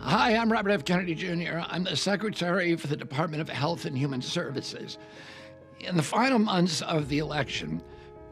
Hi, I'm Robert F. Kennedy Jr. I'm the Secretary for the Department of Health and Human Services. In the final months of the election,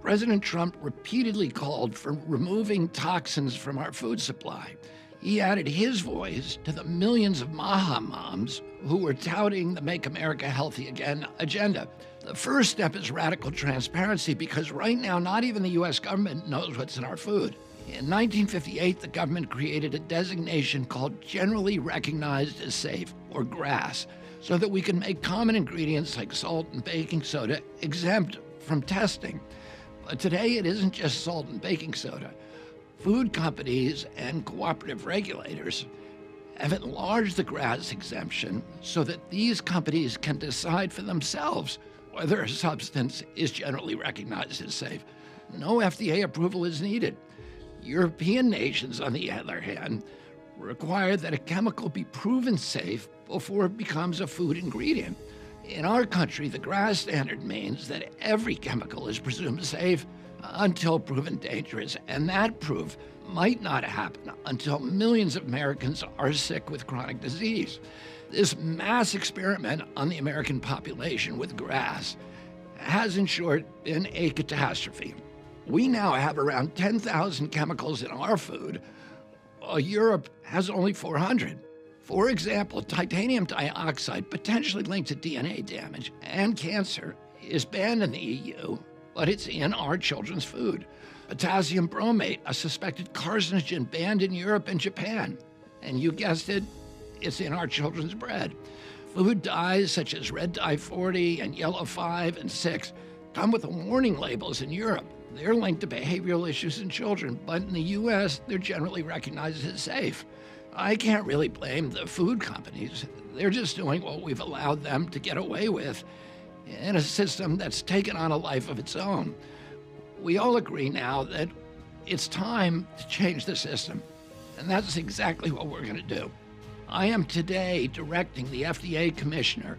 President Trump repeatedly called for removing toxins from our food supply. He added his voice to the millions of Maha moms who were touting the Make America Healthy Again agenda. The first step is radical transparency because right now, not even the U.S. government knows what's in our food. In 1958, the government created a designation called Generally Recognized as Safe, or GRAS, so that we can make common ingredients like salt and baking soda exempt from testing. But today, it isn't just salt and baking soda. Food companies and cooperative regulators have enlarged the GRAS exemption so that these companies can decide for themselves whether a substance is generally recognized as safe. No FDA approval is needed. European nations, on the other hand, require that a chemical be proven safe before it becomes a food ingredient. In our country, the GRAS standard means that every chemical is presumed safe until proven dangerous, and that proof might not happen until millions of Americans are sick with chronic disease. This mass experiment on the American population with GRAS has, in short, been a catastrophe. We now have around 10,000 chemicals in our food, while Europe has only 400. For example, titanium dioxide, potentially linked to DNA damage and cancer, is banned in the EU, but it's in our children's food. Potassium bromate, a suspected carcinogen, banned in Europe and Japan. And you guessed it, it's in our children's bread. Food dyes such as red dye 40 and yellow 5 and 6 come with warning labels in Europe. They're linked to behavioral issues in children, but in the U.S., they're generally recognized as safe. I can't really blame the food companies. They're just doing what we've allowed them to get away with in a system that's taken on a life of its own. We all agree now that it's time to change the system, and that's exactly what we're going to do. I am today directing the FDA commissioner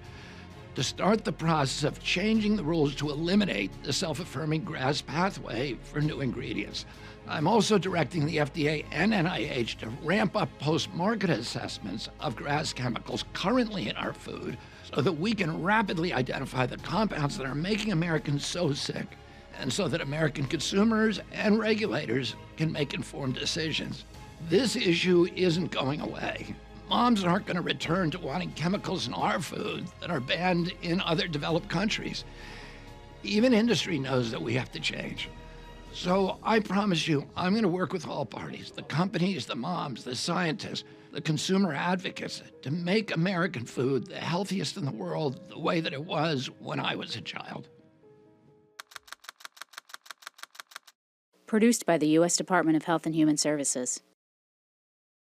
to start the process of changing the rules to eliminate the self-affirming GRAS pathway for new ingredients. I'm also directing the FDA and NIH to ramp up post-market assessments of GRAS chemicals currently in our food so that we can rapidly identify the compounds that are making Americans so sick, and so that American consumers and regulators can make informed decisions. This issue isn't going away. Moms aren't going to return to wanting chemicals in our food that are banned in other developed countries. Even industry knows that we have to change. So I promise you, I'm going to work with all parties, the companies, the moms, the scientists, the consumer advocates, to make American food the healthiest in the world the way that it was when I was a child. Produced by the U.S. Department of Health and Human Services.